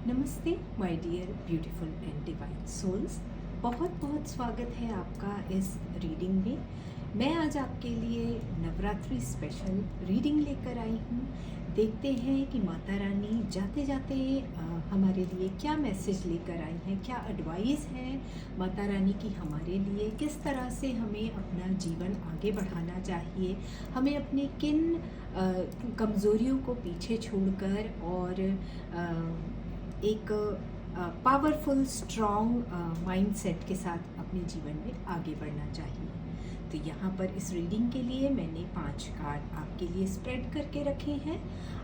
नमस्ते my dear beautiful and divine souls. बहुत बहुत स्वागत है आपका इस रीडिंग में। मैं आज आपके लिए नवरात्रि स्पेशल रीडिंग लेकर आई हूँ। देखते हैं कि माता रानी जाते जाते हमारे लिए क्या मैसेज लेकर आई हैं, क्या एडवाइस है माता रानी की हमारे लिए, किस तरह से हमें अपना जीवन आगे बढ़ाना चाहिए, हमें अपने किन कमज़ोरियों को पीछे छोड़कर और एक पावरफुल स्ट्रॉन्ग माइंडसेट के साथ अपने जीवन में आगे बढ़ना चाहिए। तो यहाँ पर इस रीडिंग के लिए मैंने 5 कार्ड आपके लिए स्प्रेड करके रखे हैं।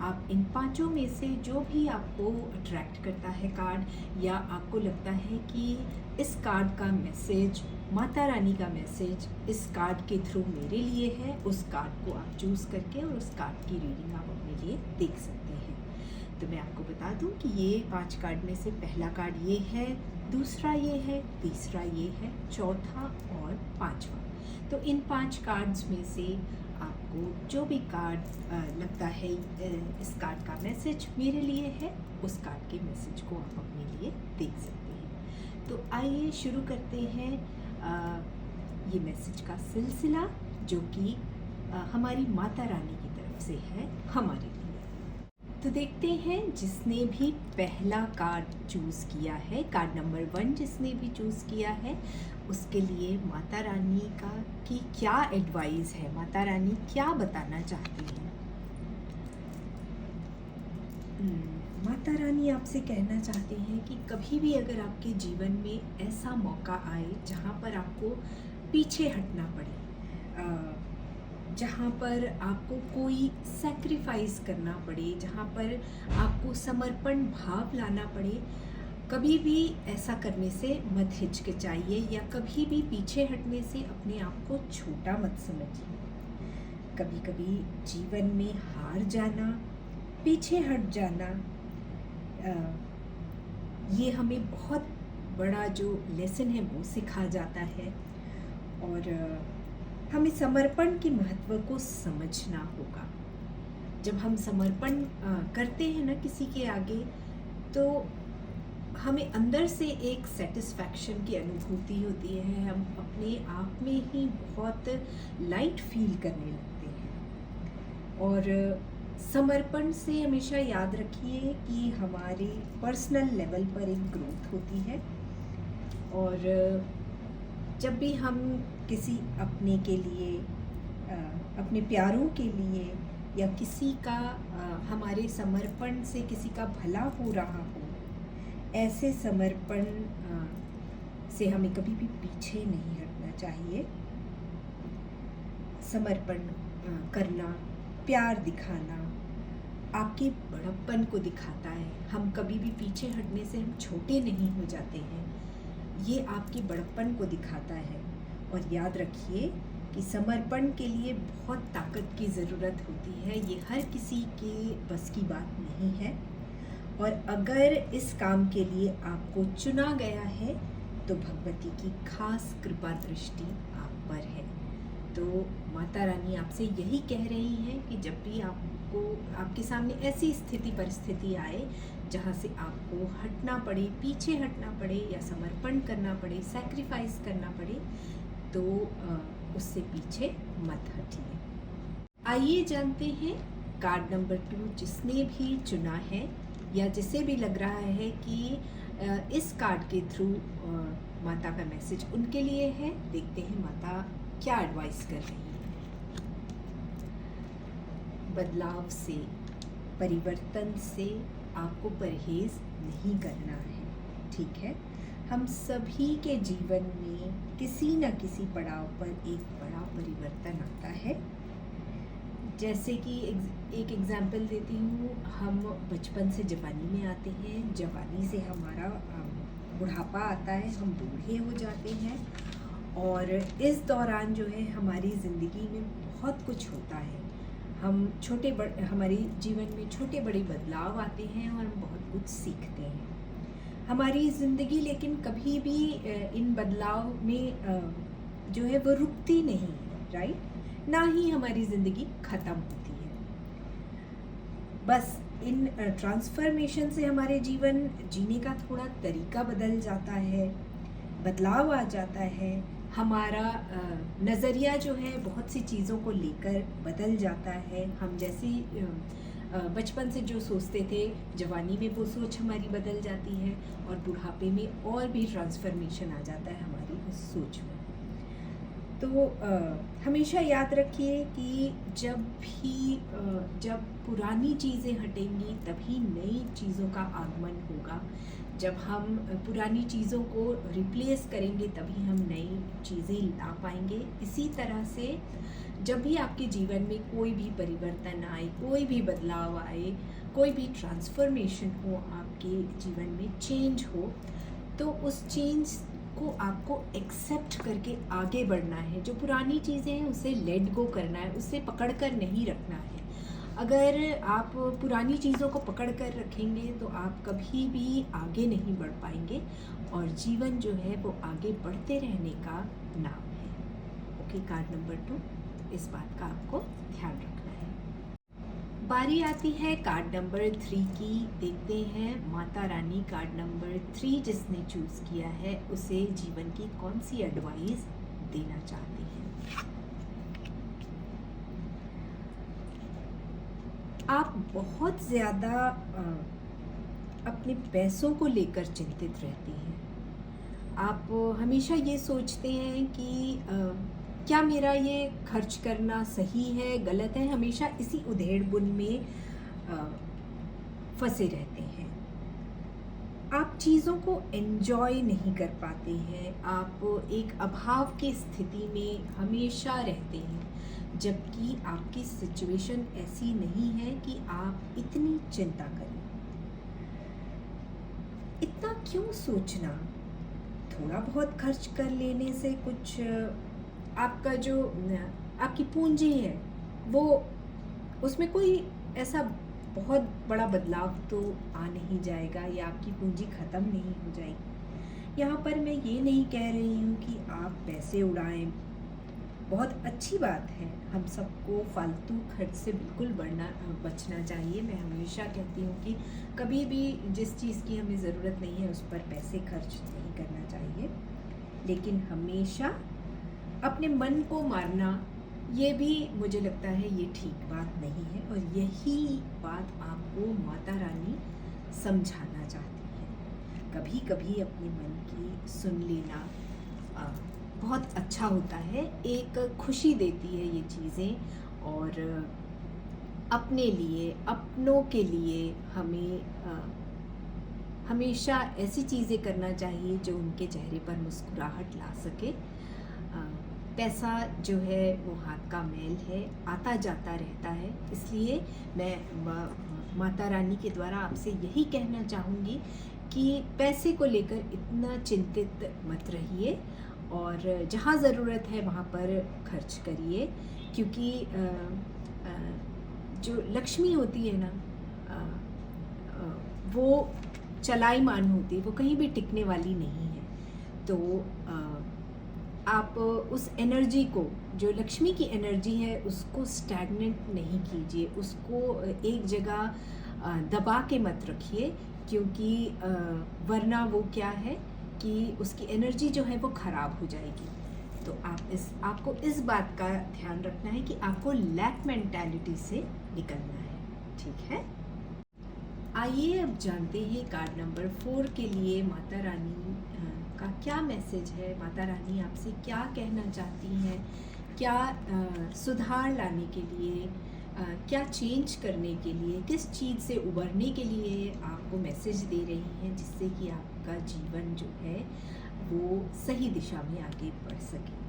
आप इन पांचों में से जो भी आपको अट्रैक्ट करता है कार्ड, या आपको लगता है कि इस कार्ड का मैसेज, माता रानी का मैसेज इस कार्ड के थ्रू मेरे लिए है, उस कार्ड को आप चूज़ करके और उस कार्ड की रीडिंग आप अपने लिए देख सकते हैं। तो मैं आपको बता दूं कि ये 5 कार्ड में से पहला कार्ड ये है, दूसरा ये है, तीसरा ये है, चौथा और पांचवा। तो इन 5 कार्ड्स में से आपको जो भी कार्ड लगता है इस कार्ड का मैसेज मेरे लिए है, उस कार्ड के मैसेज को आप अपने लिए देख सकते हैं। तो आइए शुरू करते हैं ये मैसेज का सिलसिला, जो कि हमारी माता रानी की तरफ से है हमारे लिए। तो देखते हैं जिसने भी पहला कार्ड चूज़ किया है, कार्ड नंबर 1 जिसने भी चूज़ किया है, उसके लिए माता रानी का की क्या एडवाइस है, माता रानी क्या बताना चाहती हैं। माता रानी आपसे कहना चाहती हैं कि कभी भी अगर आपके जीवन में ऐसा मौका आए जहाँ पर आपको पीछे हटना पड़े, जहाँ पर आपको कोई सैक्रिफाइस करना पड़े, जहाँ पर आपको समर्पण भाव लाना पड़े, कभी भी ऐसा करने से मत हिचकिचाइए या कभी भी पीछे हटने से अपने आप को छोटा मत समझिए। कभी कभी जीवन में हार जाना, पीछे हट जाना, ये हमें बहुत बड़ा जो लेसन है वो सिखा जाता है, और हमें समर्पण के महत्व को समझना होगा। जब हम समर्पण करते हैं ना किसी के आगे, तो हमें अंदर से एक सेटिस्फैक्शन की अनुभूति होती है, हम अपने आप में ही बहुत लाइट फील करने लगते हैं। और समर्पण से हमेशा याद रखिए कि हमारे पर्सनल लेवल पर एक ग्रोथ होती है, और जब भी हम किसी अपने के लिए, अपने प्यारों के लिए, या किसी का हमारे समर्पण से किसी का भला हो रहा हो, ऐसे समर्पण से हमें कभी भी पीछे नहीं हटना चाहिए। समर्पण करना, प्यार दिखाना आपके बड़प्पन को दिखाता है। हम कभी भी पीछे हटने से हम छोटे नहीं हो जाते हैं, ये आपके बड़प्पन को दिखाता है। और याद रखिए कि समर्पण के लिए बहुत ताकत की ज़रूरत होती है, ये हर किसी के बस की बात नहीं है। और अगर इस काम के लिए आपको चुना गया है तो भगवती की खास कृपा दृष्टि आप पर है। तो माता रानी आपसे यही कह रही हैं कि जब भी आपके सामने ऐसी स्थिति परिस्थिति आए जहाँ से आपको हटना पड़े, पीछे हटना पड़े, या समर्पण करना पड़े, सैक्रिफाइस करना पड़े, तो उससे पीछे मत हटिए। आइए जानते हैं कार्ड नंबर 2 जिसने भी चुना है, या जिसे भी लग रहा है कि इस कार्ड के थ्रू माता का मैसेज उनके लिए है। देखते हैं माता क्या एडवाइस कर रही है। बदलाव से, परिवर्तन से आपको परहेज नहीं करना है, ठीक है। हम सभी के जीवन में किसी न किसी पड़ाव पर एक बड़ा परिवर्तन आता है। जैसे कि एक एग्जाम्पल देती हूँ, हम बचपन से जवानी में आते हैं, जवानी से हमारा बुढ़ापा आता है, हम बूढ़े हो जाते हैं, और इस दौरान जो है हमारी ज़िंदगी में बहुत कुछ होता है। हमारे जीवन में छोटे बड़े बदलाव आते हैं और हम बहुत कुछ सीखते हैं। हमारी ज़िंदगी लेकिन कभी भी इन बदलाव में जो है वो रुकती नहीं है, राइट। ना ही हमारी ज़िंदगी ख़त्म होती है। बस इन ट्रांसफॉर्मेशन से हमारे जीवन जीने का थोड़ा तरीका बदल जाता है, बदलाव आ जाता है। हमारा नज़रिया जो है बहुत सी चीज़ों को लेकर बदल जाता है। हम जैसे बचपन से जो सोचते थे, जवानी में वो सोच हमारी बदल जाती है और बुढ़ापे में और भी ट्रांसफॉर्मेशन आ जाता है हमारी उस सोच में। तो हमेशा याद रखिए कि जब पुरानी चीज़ें हटेंगी तभी नई चीज़ों का आगमन होगा। जब हम पुरानी चीज़ों को रिप्लेस करेंगे तभी हम नई चीज़ें ला पाएंगे। इसी तरह से जब भी आपके जीवन में कोई भी परिवर्तन आए, कोई भी बदलाव आए, कोई भी ट्रांसफॉर्मेशन हो, आपके जीवन में चेंज हो, तो उस चेंज को आपको एक्सेप्ट करके आगे बढ़ना है। जो पुरानी चीज़ें हैं उसे लेट गो करना है, उसे पकड़ कर नहीं रखना है। अगर आप पुरानी चीज़ों को पकड़ कर रखेंगे तो आप कभी भी आगे नहीं बढ़ पाएंगे और जीवन जो है वो आगे बढ़ते रहने का नाम है। ओके, कार्ड नंबर 2, इस बात का आपको ध्यान रखना है। बारी आती है कार्ड नंबर 3 की। देखते हैं माता रानी कार्ड नंबर 3 जिसने चूज किया है उसे जीवन की कौन सी एडवाइस देना चाहती है। आप बहुत ज़्यादा अपने पैसों को लेकर चिंतित रहती हैं। आप हमेशा ये सोचते हैं कि क्या मेरा ये खर्च करना सही है, गलत है। हमेशा इसी उधेड़-बुन में फंसे रहते हैं। आप चीज़ों को एंजॉय नहीं कर पाते हैं। आप एक अभाव की स्थिति में हमेशा रहते हैं, जबकि आपकी सिचुएशन ऐसी नहीं है कि आप इतनी चिंता करें। इतना क्यों सोचना? थोड़ा बहुत खर्च कर लेने से कुछ आपका जो आपकी पूंजी है वो उसमें कोई ऐसा बहुत बड़ा बदलाव तो आ नहीं जाएगा या आपकी पूंजी ख़त्म नहीं हो जाएगी। यहाँ पर मैं ये नहीं कह रही हूँ कि आप पैसे उड़ाएं, बहुत अच्छी बात है। हम सबको फालतू खर्च से बिल्कुल बचना चाहिए। मैं हमेशा कहती हूँ कि कभी भी जिस चीज़ की हमें ज़रूरत नहीं है उस पर पैसे खर्च नहीं करना चाहिए, लेकिन हमेशा अपने मन को मारना ये भी मुझे लगता है ये ठीक बात नहीं है और यही बात आपको माता रानी समझाना चाहती है। कभी कभी अपने मन की सुन लेना बहुत अच्छा होता है, एक खुशी देती है ये चीज़ें। और अपने लिए, अपनों के लिए हमें हमेशा ऐसी चीज़ें करना चाहिए जो उनके चेहरे पर मुस्कुराहट ला सके। पैसा जो है वो हाथ का मैल है, आता जाता रहता है। इसलिए मैं माता रानी के द्वारा आपसे यही कहना चाहूँगी कि पैसे को लेकर इतना चिंतित मत रहिए और जहाँ ज़रूरत है वहाँ पर खर्च करिए, क्योंकि जो लक्ष्मी होती है ना वो चलायमान होती है, वो कहीं भी टिकने वाली नहीं है। तो आप उस एनर्जी को, जो लक्ष्मी की एनर्जी है, उसको स्टैग्नेंट नहीं कीजिए, उसको एक जगह दबा के मत रखिए, क्योंकि वरना वो क्या है कि उसकी एनर्जी जो है वो ख़राब हो जाएगी। तो आपको इस बात का ध्यान रखना है कि आपको लैक मेंटालिटी से निकलना है, ठीक है। आइए अब जानते हैं कार्ड नंबर 4 के लिए माता रानी का क्या मैसेज है। माता रानी आपसे क्या कहना चाहती हैं, क्या सुधार लाने के लिए, क्या चेंज करने के लिए, किस चीज़ से उबरने के लिए आपको मैसेज दे रही हैं, जिससे कि आपका जीवन जो है वो सही दिशा में आगे बढ़ सके।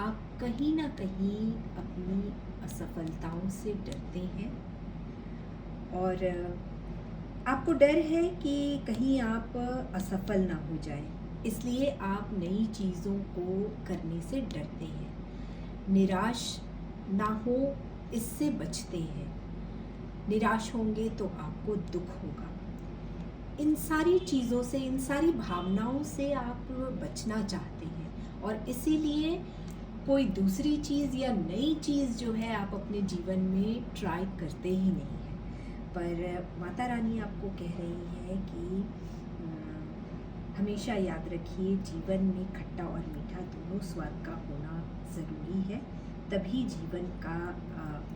आप कहीं ना कहीं अपनी असफलताओं से डरते हैं और आपको डर है कि कहीं आप असफल ना हो जाएं, इसलिए आप नई चीज़ों को करने से डरते हैं। निराश ना हो इससे बचते हैं। निराश होंगे तो आपको दुख होगा। इन सारी चीज़ों से, इन सारी भावनाओं से आप बचना चाहते हैं और इसीलिए कोई दूसरी चीज़ या नई चीज़ जो है आप अपने जीवन में ट्राई करते ही नहीं हैं। पर माता रानी आपको कह रही है कि हमेशा याद रखिए, जीवन में खट्टा और मीठा दोनों स्वाद का होना ज़रूरी है, तभी जीवन का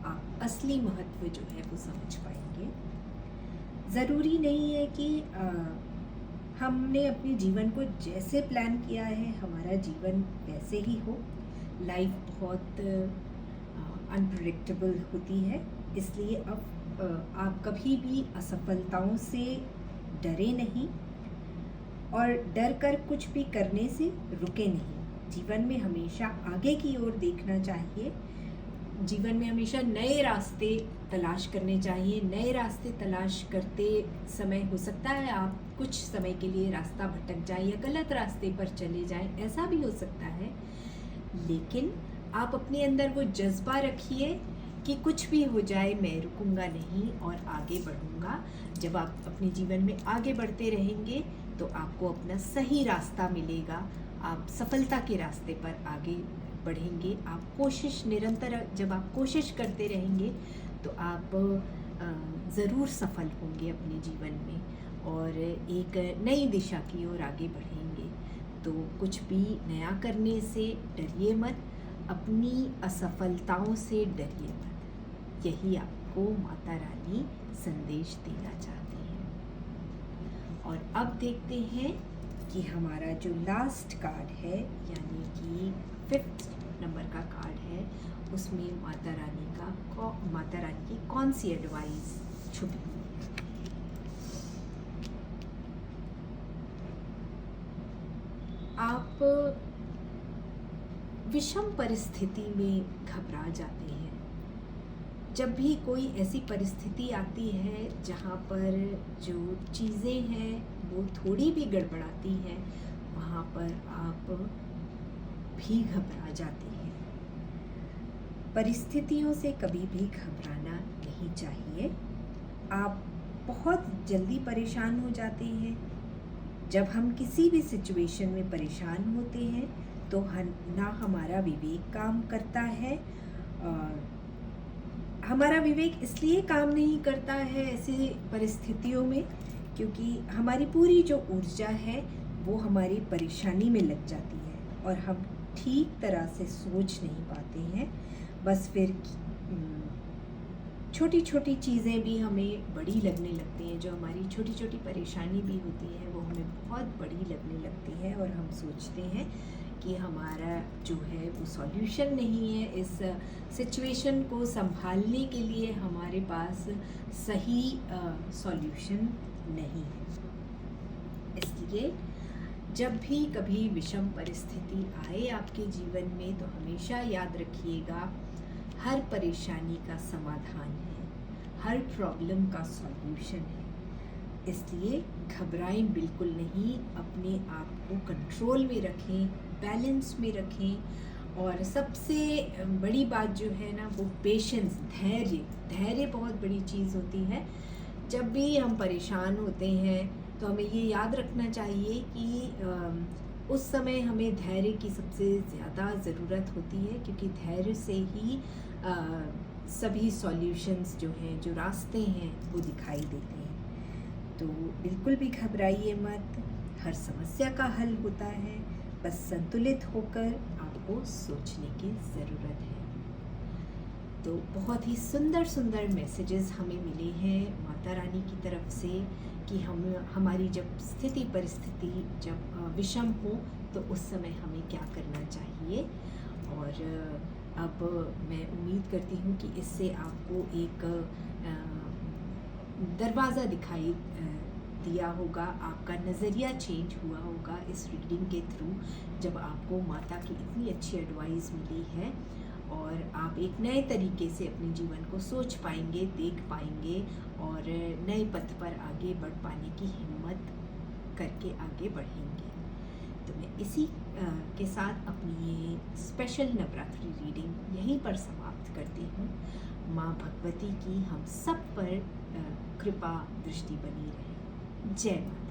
आप असली महत्व जो है वो समझ पाएंगे। ज़रूरी नहीं है कि हमने अपने जीवन को जैसे प्लान किया है हमारा जीवन वैसे ही हो। लाइफ बहुत अनप्रेडिक्टेबल होती है, इसलिए अब आप कभी भी असफलताओं से डरे नहीं और डर कर कुछ भी करने से रुके नहीं। जीवन में हमेशा आगे की ओर देखना चाहिए, जीवन में हमेशा नए रास्ते तलाश करने चाहिए। नए रास्ते तलाश करते समय हो सकता है आप कुछ समय के लिए रास्ता भटक जाए या गलत रास्ते पर चले जाएं, ऐसा भी हो सकता है, लेकिन आप अपने अंदर वो जज्बा रखिए कि कुछ भी हो जाए मैं रुकूंगा नहीं और आगे बढ़ूंगा। जब आप अपने जीवन में आगे बढ़ते रहेंगे तो आपको अपना सही रास्ता मिलेगा, आप सफलता के रास्ते पर आगे बढ़ेंगे। आप कोशिश निरंतर, जब आप कोशिश करते रहेंगे तो आप ज़रूर सफल होंगे अपने जीवन में और एक नई दिशा की ओर आगे बढ़ेंगे। तो कुछ भी नया करने से डरिए मत, अपनी असफलताओं से डरिए मत। यही आपको माता रानी संदेश देना चाहती हैं। और अब देखते हैं कि हमारा जो लास्ट कार्ड है, यानी कि 5th नंबर का कार्ड है, उसमें माता रानी की कौन सी एडवाइस छुपी हुई है। आप विषम परिस्थिति में घबरा जाते हैं। जब भी कोई ऐसी परिस्थिति आती है जहाँ पर जो चीज़ें हैं वो थोड़ी भी गड़बड़ाती हैं, वहाँ पर आप भी घबरा जाते हैं। परिस्थितियों से कभी भी घबराना नहीं चाहिए। आप बहुत जल्दी परेशान हो जाते हैं। जब हम किसी भी सिचुएशन में परेशान होते हैं तो ना हमारा विवेक काम करता है। हमारा विवेक इसलिए काम नहीं करता है ऐसी परिस्थितियों में क्योंकि हमारी पूरी जो ऊर्जा है वो हमारी परेशानी में लग जाती है और हम ठीक तरह से सोच नहीं पाते हैं। बस फिर छोटी छोटी चीज़ें भी हमें बड़ी लगने लगती हैं। जो हमारी छोटी छोटी परेशानी भी होती है वो हमें बहुत बड़ी लगने लगती है और हम सोचते हैं कि हमारा जो है वो सॉल्यूशन नहीं है। इस सिचुएशन को संभालने के लिए हमारे पास सही सॉल्यूशन नहीं है। इसलिए जब भी कभी विषम परिस्थिति आए आपके जीवन में तो हमेशा याद रखिएगा, हर परेशानी का समाधान है, हर प्रॉब्लम का सॉल्यूशन है। इसलिए घबराएं बिल्कुल नहीं, अपने आप को कंट्रोल में रखें, बैलेंस में रखें। और सबसे बड़ी बात जो है ना वो पेशेंस, धैर्य बहुत बड़ी चीज़ होती है। जब भी हम परेशान होते हैं तो हमें ये याद रखना चाहिए कि उस समय हमें धैर्य की सबसे ज़्यादा ज़रूरत होती है, क्योंकि धैर्य से ही सभी सॉल्यूशंस जो हैं, जो रास्ते हैं वो दिखाई देते हैं। तो बिल्कुल भी घबराइए मत, हर समस्या का हल होता है, बस संतुलित होकर आपको सोचने की ज़रूरत है। तो बहुत ही सुंदर सुंदर मैसेजेस हमें मिले हैं माता रानी की तरफ से कि हमारी जब परिस्थिति जब विषम हो तो उस समय हमें क्या करना चाहिए। और अब मैं उम्मीद करती हूँ कि इससे आपको एक दरवाज़ा दिखाई दिया होगा, आपका नज़रिया चेंज हुआ होगा इस रीडिंग के थ्रू, जब आपको माता की इतनी अच्छी एडवाइस मिली है और आप एक नए तरीके से अपने जीवन को सोच पाएंगे, देख पाएंगे और नए पथ पर आगे बढ़ पाने की हिम्मत करके आगे बढ़ेंगे। तो मैं इसी के साथ अपनी ये स्पेशल नवरात्रि रीडिंग यहीं पर समाप्त करती हूँ। माँ भगवती की हम सब पर कृपा दृष्टि बनी रहे। जय माता।